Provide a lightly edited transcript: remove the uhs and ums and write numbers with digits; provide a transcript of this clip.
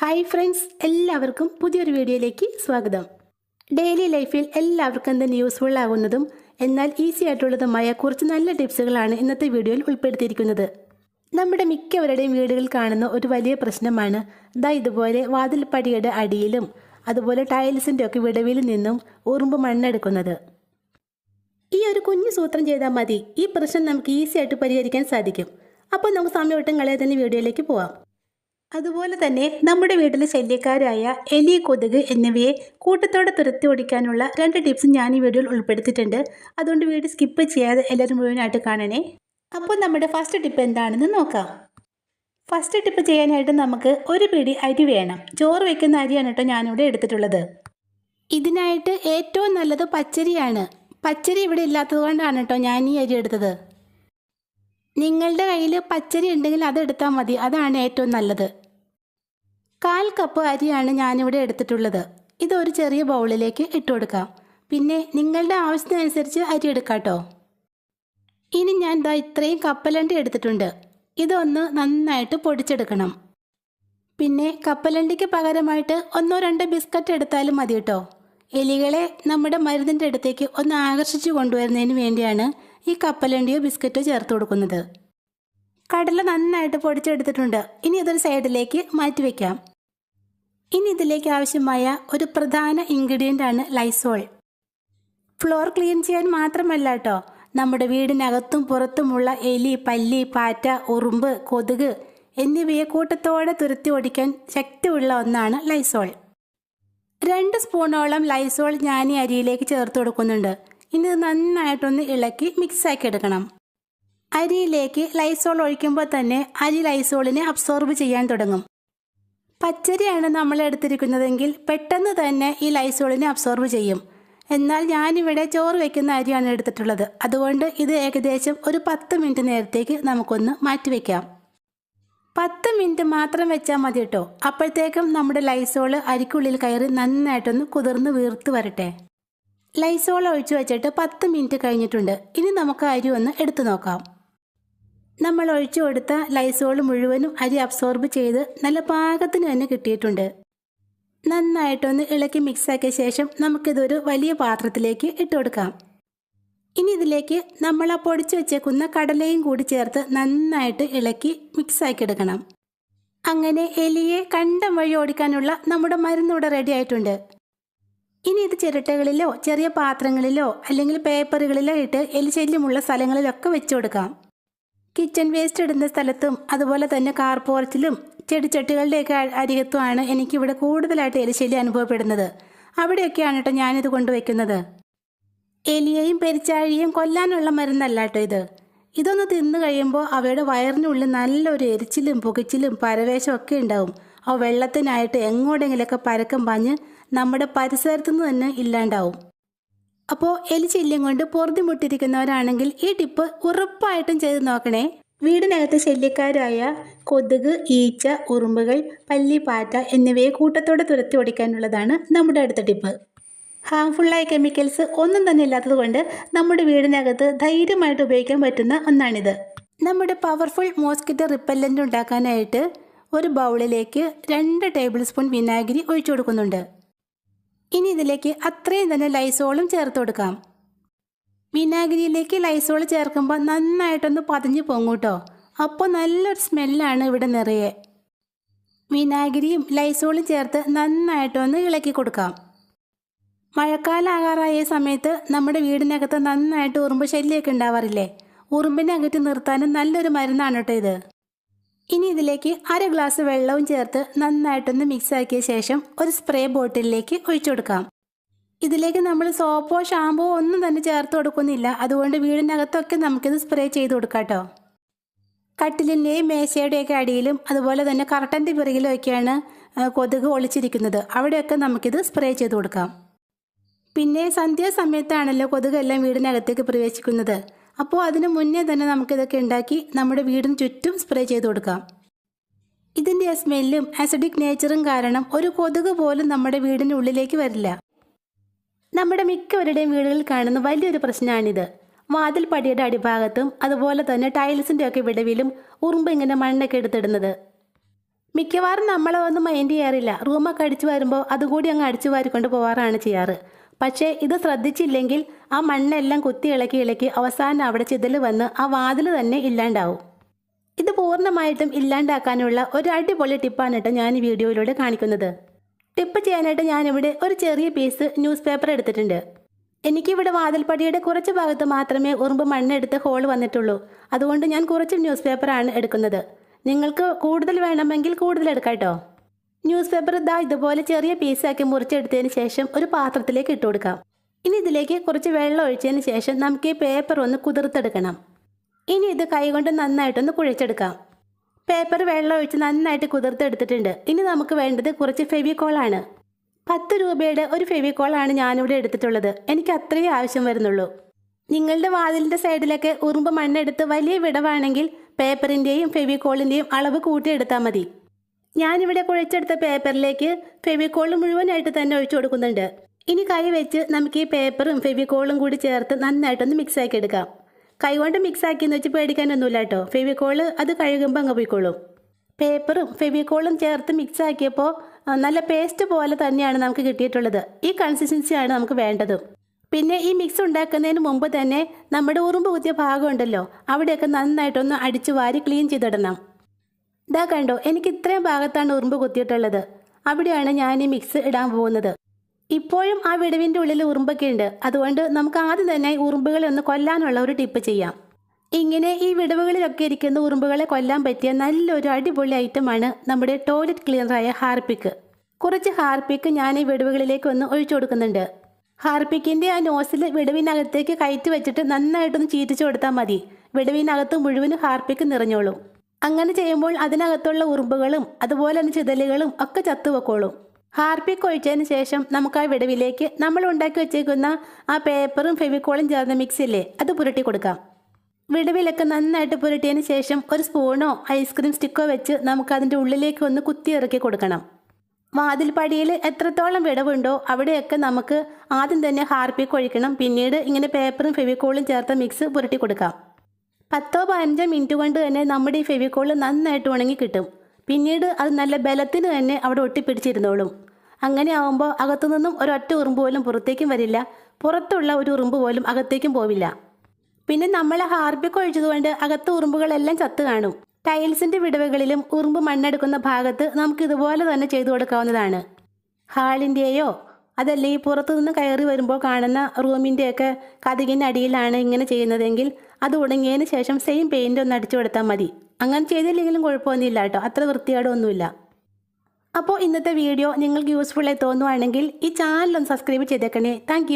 Hi friends, എല്ലാവർക്കും പുതിയൊരു വീഡിയോയിലേക്ക് സ്വാഗതം. ഡെയിലി ലൈഫിൽ എല്ലാവർക്കും എന്തെങ്കിലും യൂസ്ഫുൾ ആകുന്നതും എന്നാൽ ഈസി ആയിട്ടുള്ളതുമായ കുറച്ച് നല്ല ടിപ്സുകളാണ് ഇന്നത്തെ വീഡിയോയിൽ ഉൾപ്പെടുത്തിയിരിക്കുന്നത്. നമ്മുടെ മിക്കവരുടെയും വീടുകളിൽ കാണുന്ന ഒരു വലിയ പ്രശ്നമാണ് ഇതുപോലെ വാതിൽപ്പടിയുടെ അടിയിലും അതുപോലെ ടൈൽസിൻ്റെ ഒക്കെ വിടവിൽ നിന്നും ഉറുമ്പ് മണ്ണെടുക്കുന്നത്. ഈ ഒരു കുഞ്ഞു സൂത്രം ചെയ്താൽ മതി, ഈ പ്രശ്നം നമുക്ക് ഈസി ആയിട്ട് പരിഹരിക്കാൻ സാധിക്കും. അപ്പോൾ നമുക്ക് സമയം കളയാതെ തന്നെ വീഡിയോയിലേക്ക് പോവാം. അതുപോലെ തന്നെ നമ്മുടെ വീട്ടിലെ ശല്യക്കാരായ എലി, കൊതുക് എന്നിവയെ കൂട്ടത്തോടെ തുരത്തി ഓടിക്കാനുള്ള 2 ടിപ്സ് ഞാൻ ഈ വീഡിയോയിൽ ഉൾപ്പെടുത്തിയിട്ടുണ്ട്. അതുകൊണ്ട് വീഡിയോ സ്കിപ്പ് ചെയ്യാതെ എല്ലാവരും മുഴുവനായിട്ട് കാണണേ. അപ്പോൾ നമ്മുടെ ഫസ്റ്റ് ടിപ്പ് എന്താണെന്ന് നോക്കാം. ഫസ്റ്റ് ടിപ്പ് ചെയ്യാനായിട്ട് നമുക്ക് ഒരു പിടി അരി വേണം. ചോറ് വയ്ക്കുന്ന അരിയാണ് കേട്ടോ ഞാനിവിടെ എടുത്തിട്ടുള്ളത്. ഇതിനായിട്ട് ഏറ്റവും നല്ലത് പച്ചരിയാണ്. പച്ചരി ഇവിടെ ഇല്ലാത്തത് കൊണ്ടാണ് കേട്ടോ ഞാൻ ഈ അരി എടുത്തത്. നിങ്ങളുടെ കയ്യിൽ പച്ചരി ഉണ്ടെങ്കിൽ അതെടുത്താൽ മതി, അതാണ് ഏറ്റവും നല്ലത്. 1/4 കപ്പ് അരിയാണ് ഞാനിവിടെ എടുത്തിട്ടുള്ളത്. ഇതൊരു ചെറിയ ബൗളിലേക്ക് ഇട്ട് കൊടുക്കാം. പിന്നെ നിങ്ങളുടെ ആവശ്യത്തിനനുസരിച്ച് അരി എടുക്കാം കേട്ടോ. ഇനി ഞാൻ ഇത്രയും കപ്പലണ്ടി എടുത്തിട്ടുണ്ട്. ഇതൊന്ന് നന്നായിട്ട് പൊടിച്ചെടുക്കണം. പിന്നെ കപ്പലണ്ടിക്ക് പകരമായിട്ട് 1-2 ബിസ്ക്കറ്റ് എടുത്താലും മതി കേട്ടോ. എലികളെ നമ്മുടെ മരുന്നിൻ്റെ അടുത്തേക്ക് ഒന്ന് ആകർഷിച്ചു കൊണ്ടുവരുന്നതിന് വേണ്ടിയാണ് ഈ കപ്പലണ്ടിയോ ബിസ്ക്കറ്റോ ചേർത്ത് കൊടുക്കുന്നത്. കടല നന്നായിട്ട് പൊടിച്ചെടുത്തിട്ടുണ്ട്. ഇനി ഇതൊരു സൈഡിലേക്ക് മാറ്റി വയ്ക്കാം. ഇനി ഇതിലേക്ക് ആവശ്യമായ ഒരു പ്രധാന ഇൻഗ്രീഡിയൻ്റ് ആണ് ലൈസോൾ. ഫ്ലോർ ക്ലീൻ ചെയ്യാൻ മാത്രമല്ല കേട്ടോ, നമ്മുടെ വീടിനകത്തും പുറത്തുമുള്ള എലി, പല്ലി, പാറ്റ, ഉറുമ്പ്, കൊതുക് എന്നിവയെ കൂട്ടത്തോടെ തുരത്തി ഓടിക്കാൻ ശക്തിയുള്ള ഒന്നാണ് ലൈസോൾ. 2 സ്പൂണോളം ലൈസോൾ ഞാൻ ഈ അരിയിലേക്ക് ചേർത്ത് കൊടുക്കുന്നുണ്ട്. ഇനി ഇത് നന്നായിട്ടൊന്ന് ഇളക്കി മിക്സാക്കി എടുക്കണം. അരിയിലേക്ക് ലൈസോൾ ഒഴിക്കുമ്പോൾ തന്നെ അരി ലൈസോളിനെ അബ്സോർബ് ചെയ്യാൻ തുടങ്ങും. പച്ചരിയാണ് നമ്മൾ എടുത്തിരിക്കുന്നതെങ്കിൽ പെട്ടെന്ന് തന്നെ ഈ ലൈസോളിനെ അബ്സോർബ് ചെയ്യും. എന്നാൽ ഞാനിവിടെ ചോറ് വയ്ക്കുന്ന അരിയാണ് എടുത്തിട്ടുള്ളത്. അതുകൊണ്ട് ഇത് ഏകദേശം ഒരു 10 മിനിറ്റ് നേരത്തേക്ക് നമുക്കൊന്ന് മാറ്റിവെക്കാം. 10 മിനിറ്റ് മാത്രം വെച്ചാൽ മതി കേട്ടോ. അപ്പോഴത്തേക്കും നമ്മുടെ ലൈസോൾ അരിക്കുള്ളിൽ കയറി നന്നായിട്ടൊന്ന് കുതിർന്ന് വീർത്ത് വരട്ടെ. ലൈസോൾ ഒഴിച്ചു വെച്ചിട്ട് 10 മിനിറ്റ് കഴിഞ്ഞിട്ടുണ്ട്. ഇനി നമുക്ക് അരി ഒന്ന് എടുത്തു നോക്കാം. നമ്മൾ ഒഴിച്ചു കൊടുത്ത ലൈസോൾ മുഴുവനും അരി അബ്സോർബ് ചെയ്ത് നല്ല പാകത്തിന് തന്നെ കിട്ടിയിട്ടുണ്ട്. നന്നായിട്ടൊന്ന് ഇളക്കി മിക്സാക്കിയ ശേഷം നമുക്കിതൊരു വലിയ പാത്രത്തിലേക്ക് ഇട്ട് കൊടുക്കാം. ഇനി ഇതിലേക്ക് നമ്മൾ പൊടിച്ചു വെച്ചേക്കുന്ന കടലയും കൂടി ചേർത്ത് നന്നായിട്ട് ഇളക്കി മിക്സാക്കി എടുക്കണം. അങ്ങനെ എലിയെ കണ്ടം വഴി ഓടിക്കാനുള്ള നമ്മുടെ മരുന്നിവിടെ റെഡി ആയിട്ടുണ്ട്. ഇനി ഇത് ചിരട്ടകളിലോ ചെറിയ പാത്രങ്ങളിലോ അല്ലെങ്കിൽ പേപ്പറുകളിലോ ഇട്ട് എലി ശല്യമുള്ള സ്ഥലങ്ങളിലൊക്കെ വെച്ചു കൊടുക്കാം. കിച്ചൺ വേസ്റ്റ് ഇടുന്ന സ്ഥലത്തും അതുപോലെ തന്നെ കാർ പോർച്ചിലും ചെടിച്ചട്ടികളുടെയൊക്കെ അരികത്തുമാണ് എനിക്കിവിടെ കൂടുതലായിട്ട് എലിശല്യം അനുഭവപ്പെടുന്നത്. അവിടെയൊക്കെയാണ് കേട്ടോ ഞാനിത് കൊണ്ടുവയ്ക്കുന്നത്. എലിയെയും പെരിച്ചാഴിയും കൊല്ലാനുള്ള മരുന്നല്ല കേട്ടോ ഇത്. ഇതൊന്ന് തിന്നു കഴിയുമ്പോൾ അവയുടെ വയറിനുള്ളിൽ നല്ലൊരു എരിച്ചിലും പുകച്ചിലും പരവേശം ഒക്കെ ഉണ്ടാവും. ആ വെള്ളത്തിനായിട്ട് എങ്ങോട്ടെങ്കിലൊക്കെ പരക്കം പാഞ്ഞ് നമ്മുടെ പരിസരത്തുനിന്ന് തന്നെ ഇല്ലാണ്ടാവും. അപ്പോൾ എലിശല്യം കൊണ്ട് പൊറുതിമുട്ടിരിക്കുന്നവരാണെങ്കിൽ ഈ ടിപ്പ് ഉറപ്പായിട്ടും ചെയ്ത് നോക്കണേ. വീടിനകത്ത് ശല്യക്കാരായ കൊതുക്, ഈച്ച, ഉറുമ്പുകൾ, പല്ലി, പാറ്റ എന്നിവയെ കൂട്ടത്തോടെ തുരത്തി ഓടിക്കാനുള്ളതാണ് നമ്മുടെ അടുത്ത ടിപ്പ്. ഹാംഫുള്ളായ കെമിക്കൽസ് ഒന്നും തന്നെ ഇല്ലാത്തത് കൊണ്ട് നമ്മുടെ വീടിനകത്ത് ധൈര്യമായിട്ട് ഉപയോഗിക്കാൻ പറ്റുന്ന ഒന്നാണിത്. നമ്മുടെ പവർഫുൾ മോസ്കിറ്റോ റിപ്പല്ലൻ്റ് ഉണ്ടാക്കാനായിട്ട് ഒരു ബൗളിലേക്ക് 2 ടേബിൾ സ്പൂൺ വിനാഗിരി ഒഴിച്ചു കൊടുക്കുന്നുണ്ട്. ഇനി ഇതിലേക്ക് അത്രയും തന്നെ ലൈസോളും ചേർത്ത് കൊടുക്കാം. വിനാഗിരിയിലേക്ക് ലൈസോൾ ചേർക്കുമ്പോൾ നന്നായിട്ടൊന്ന് പതിഞ്ഞു പൊങ്ങൂട്ടോ. അപ്പോൾ നല്ലൊരു സ്മെല്ലാണ് ഇവിടെ നിറയെ. വിനാഗിരിയും ലൈസോളും ചേർത്ത് നന്നായിട്ടൊന്ന് ഇളക്കി കൊടുക്കാം. മഴക്കാലം ആകാറായ സമയത്ത് നമ്മുടെ വീടിനകത്ത് നന്നായിട്ട് ഉറുമ്പ് ശല്യമൊക്കെ ഉണ്ടാവാറില്ലേ? ഉറുമ്പിനെ അകറ്റി നിർത്താനും നല്ലൊരു മരുന്നാണ് കേട്ടോ ഇത്. ഇനി ഇതിലേക്ക് 1/2 ഗ്ലാസ് വെള്ളവും ചേർത്ത് നന്നായിട്ടൊന്ന് മിക്സാക്കിയ ശേഷം ഒരു സ്പ്രേ ബോട്ടിലേക്ക് ഒഴിച്ചു കൊടുക്കാം. ഇതിലേക്ക് നമ്മൾ സോപ്പോ ഷാമ്പോ ഒന്നും തന്നെ ചേർത്ത് കൊടുക്കുന്നില്ല. അതുകൊണ്ട് വീടിനകത്തൊക്കെ നമുക്കിത് സ്പ്രേ ചെയ്ത് കൊടുക്കാം കേട്ടോ. കട്ടിലിൻ്റെയും മേശയുടെയൊക്കെ അടിയിലും അതുപോലെ തന്നെ കർട്ടൻ്റെ പിറകിലും ഒക്കെയാണ് കൊതുക് ഒളിച്ചിരിക്കുന്നത്. അവിടെയൊക്കെ നമുക്കിത് സ്പ്രേ ചെയ്ത് കൊടുക്കാം. പിന്നെ സന്ധ്യാസമയത്താണല്ലോ കൊതുകെല്ലാം വീടിനകത്തേക്ക് പ്രവേശിക്കുന്നത്. അപ്പോൾ അതിന് മുന്നേ തന്നെ നമുക്കിതൊക്കെ ഉണ്ടാക്കി നമ്മുടെ വീടിന് ചുറ്റും സ്പ്രേ ചെയ്ത് കൊടുക്കാം. ഇതിൻ്റെ സ്മെല്ലും ആസിഡിക് നേച്ചറും കാരണം ഒരു കൊതുക് പോലും നമ്മുടെ വീടിന് ഉള്ളിലേക്ക് വരില്ല. നമ്മുടെ മിക്കവരുടെയും വീടുകളിൽ കാണുന്ന വലിയൊരു പ്രശ്നമാണിത്. വാതിൽപ്പടിയുടെ അടിഭാഗത്തും അതുപോലെ തന്നെ ടൈൽസിൻ്റെ ഒക്കെ വിടവിലും ഉറുമ്പ് ഇങ്ങനെ മണ്ണൊക്കെ എടുത്തിടുന്നത്. മിക്കവാറും നമ്മളൊന്നും മൈൻഡ് ചെയ്യാറില്ല. റൂമൊക്കെ അടിച്ചു വരുമ്പോൾ അതുകൂടി അങ്ങ് അടിച്ചു വാരിക്കൊണ്ട് പോവാറാണ് ചെയ്യാറ്. പക്ഷേ ഇത് ശ്രദ്ധിച്ചില്ലെങ്കിൽ ആ മണ്ണെല്ലാം കുത്തി ഇളക്കി ഇളക്കി അവസാനം അവിടെ ചിതൽ വന്ന് ആ വാതിൽ തന്നെ ഇല്ലാണ്ടാവും. ഇത് പൂർണ്ണമായിട്ടും ഇല്ലാണ്ടാക്കാനുള്ള ഒരു അടിപൊളി ടിപ്പാണ് കേട്ടോ ഞാൻ ഈ വീഡിയോയിലൂടെ കാണിക്കുന്നത്. ടിപ്പ് ചെയ്യാനായിട്ട് ഞാനിവിടെ ഒരു ചെറിയ പീസ് ന്യൂസ് പേപ്പർ എടുത്തിട്ടുണ്ട്. എനിക്കിവിടെ വാതിൽപ്പടിയുടെ കുറച്ച് ഭാഗത്ത് മാത്രമേ ഉറുമ്പ് മണ്ണെടുത്ത് ഹോൾ വന്നിട്ടുള്ളൂ. അതുകൊണ്ട് ഞാൻ കുറച്ച് ന്യൂസ് പേപ്പറാണ് എടുക്കുന്നത്. നിങ്ങൾക്ക് കൂടുതൽ വേണമെങ്കിൽ കൂടുതൽ എടുക്കാം കേട്ടോ. ന്യൂസ് പേപ്പർ ഇതുപോലെ ചെറിയ പീസാക്കി മുറിച്ചെടുത്തതിന് ശേഷം ഒരു പാത്രത്തിലേക്ക് ഇട്ട് കൊടുക്കാം. ഇനി ഇതിലേക്ക് കുറച്ച് വെള്ളം ഒഴിച്ചതിന് ശേഷം നമുക്ക് ഈ പേപ്പർ ഒന്ന് കുതിർത്തെടുക്കണം. ഇനി ഇത് കൈകൊണ്ട് നന്നായിട്ടൊന്ന് കുഴച്ചെടുക്കാം. പേപ്പർ വെള്ളം ഒഴിച്ച് നന്നായിട്ട് കുതിർത്തെടുത്തിട്ടുണ്ട്. ഇനി നമുക്ക് വേണ്ടത് കുറച്ച് ഫെവിക്കോളാണ്. 10 രൂപയുടെ ഒരു ഫെവിക്കോളാണ് ഞാനിവിടെ എടുത്തിട്ടുള്ളത്. എനിക്ക് അത്രയേ ആവശ്യം വരുന്നുള്ളൂ. നിങ്ങളുടെ വാതിലിൻ്റെ സൈഡിലൊക്കെ ഉറുമ്പ് മണ്ണെടുത്ത് വലിയ വിടവാണെങ്കിൽ പേപ്പറിൻ്റെയും ഫെവിക്കോളിൻ്റെയും അളവ് കൂട്ടിയെടുത്താൽ മതി. ഞാനിവിടെ കുഴച്ചെടുത്ത പേപ്പറിലേക്ക് ഫെവിക്കോൾ മുഴുവനായിട്ട് തന്നെ ഒഴിച്ചു കൊടുക്കുന്നുണ്ട്. ഇനി കൈ വെച്ച് നമുക്ക് ഈ പേപ്പറും ഫെവിക്കോളും കൂടി ചേർത്ത് നന്നായിട്ടൊന്ന് മിക്സാക്കി എടുക്കാം. കൈകൊണ്ട് മിക്സാക്കിയെന്ന് വെച്ച് പേടിക്കാനൊന്നുമില്ല കേട്ടോ. ഫെവിക്കോള് അത് കഴുകുമ്പോൾ അങ്ങ് പോയിക്കോളും. പേപ്പറും ഫെവിക്കോളും ചേർത്ത് മിക്സാക്കിയപ്പോൾ നല്ല പേസ്റ്റ് പോലെ തന്നെയാണ് നമുക്ക് കിട്ടിയിട്ടുള്ളത്. ഈ കൺസിസ്റ്റൻസിയാണ് നമുക്ക് വേണ്ടത്. പിന്നെ ഈ മിക്സ് ഉണ്ടാക്കുന്നതിന് മുമ്പ് തന്നെ നമ്മുടെ ഉറുമ്പ് കുത്തിയ ഭാഗം ഉണ്ടല്ലോ, അവിടെയൊക്കെ നന്നായിട്ടൊന്ന് അടിച്ചു വാരി ക്ലീൻ ചെയ്തിടണം. ഇതാ കണ്ടോ, എനിക്ക് ഇത്രയും ഭാഗത്താണ് ഉറുമ്പ് കുത്തിയിട്ടുള്ളത്. അവിടെയാണ് ഞാൻ ഈ മിക്സ് ഇടാൻ പോകുന്നത്. ഇപ്പോഴും ആ വിടവിൻ്റെ ഉള്ളിൽ ഉറുമ്പൊക്കെ ഉണ്ട്. അതുകൊണ്ട് നമുക്ക് ആദ്യം തന്നെ ഉറുമ്പുകളെ ഒന്ന് കൊല്ലാനുള്ള ഒരു ടിപ്പ് ചെയ്യാം. ഇങ്ങനെ ഈ വിടവുകളിലൊക്കെ ഇരിക്കുന്ന ഉറുമ്പുകളെ കൊല്ലാൻ പറ്റിയ നല്ലൊരു അടിപൊളി ഐറ്റമാണ് നമ്മുടെ ടോയ്ലറ്റ് ക്ലീനറായ ഹാർപ്പിക്ക്. കുറച്ച് ഹാർപ്പിക്ക് ഞാൻ ഈ വിടവുകളിലേക്ക് ഒന്ന് ഒഴിച്ചു കൊടുക്കുന്നുണ്ട്. ഹാർപ്പിക്കിൻ്റെ ആ നോസിൽ വിടവിനകത്തേക്ക് കയറ്റി വെച്ചിട്ട് നന്നായിട്ടൊന്ന് ചീറ്റിച്ചു കൊടുത്താൽ മതി. വിടവിനകത്ത് മുഴുവനും ഹാർപ്പിക്ക് നിറഞ്ഞോളും. അങ്ങനെ ചെയ്യുമ്പോൾ അതിനകത്തുള്ള ഉറുമ്പുകളും അതുപോലെ തന്നെ ചിതലുകളും ഒക്കെ ചത്തുവെക്കോളും. ഹാർപ്പിക്ക് ഒഴിച്ചതിന് ശേഷം നമുക്ക് ആ വിടവിലേക്ക് നമ്മൾ ഉണ്ടാക്കി വെച്ചേക്കുന്ന ആ പേപ്പറും ഫെവിക്കോളും ചേർന്ന മിക്സില്ലേ, അത് പുരട്ടി കൊടുക്കാം. വിടവിലൊക്കെ നന്നായിട്ട് പുരട്ടിയതിന് ശേഷം ഒരു സ്പൂണോ ഐസ്ക്രീം സ്റ്റിക്കോ വെച്ച് നമുക്ക് അതിൻ്റെ ഉള്ളിലേക്ക് ഒന്ന് കുത്തി ഇറക്കി കൊടുക്കണം. വാതിൽപ്പടിയിൽ എത്രത്തോളം വിടവുണ്ടോ അവിടെയൊക്കെ നമുക്ക് ആദ്യം തന്നെ ഹാർപ്പിക്ക് ഒഴിക്കണം. പിന്നീട് ഇങ്ങനെ പേപ്പറും ഫെവിക്കോളും ചേർത്ത മിക്സ് പുരട്ടി കൊടുക്കാം. 10-15 മിനിറ്റ് കൊണ്ട് തന്നെ നമ്മുടെ ഈ ഫെവിക്കോൾ നന്നായിട്ട് ഉണങ്ങി കിട്ടും. പിന്നീട് അത് നല്ല ബലത്തിന് തന്നെ അവിടെ ഒട്ടിപ്പിടിച്ചിരുന്നോളും. അങ്ങനെ ആവുമ്പോൾ അകത്തുനിന്നും ഒരൊറ്റ ഉറുമ്പ് പോലും പുറത്തേക്കും വരില്ല, പുറത്തുള്ള ഒരു ഉറുമ്പ് പോലും അകത്തേക്കും പോവില്ല. പിന്നെ നമ്മൾ ഹാർപ്പിക്ക് ഒഴിച്ചതുകൊണ്ട് അകത്ത് ഉറുമ്പുകളെല്ലാം ചത്തു കാണും. ടൈൽസിൻ്റെ വിടവുകളിലും ഉറുമ്പ് മണ്ണെടുക്കുന്ന ഭാഗത്ത് നമുക്ക് ഇതുപോലെ തന്നെ ചെയ്തു കൊടുക്കാവുന്നതാണ്. ഹാളിൻ്റെയോ അതല്ലെങ്കിൽ പുറത്തുനിന്ന് കയറി വരുമ്പോൾ കാണുന്ന റൂമിൻ്റെയൊക്കെ കതകിൻ്റെ അടിയിലാണ് ഇങ്ങനെ ചെയ്യുന്നതെങ്കിൽ അത് ഉണങ്ങിയതിന് ശേഷം സെയിം പെയിൻ്റ് ഒന്ന് അടിച്ചു കൊടുത്താൽ മതി. അങ്ങനെ ചെയ്തില്ലെങ്കിലും കുഴപ്പമൊന്നുമില്ല കേട്ടോ, അത്ര വൃത്തികേടൊന്നുമില്ല. അപ്പോൾ ഇന്നത്തെ വീഡിയോ നിങ്ങൾക്ക് യൂസ്ഫുള്ളായി തോന്നുവാണെങ്കിൽ ഈ ചാനലൊന്ന് സബ്സ്ക്രൈബ് ചെയ്തേക്കണേ. താങ്ക്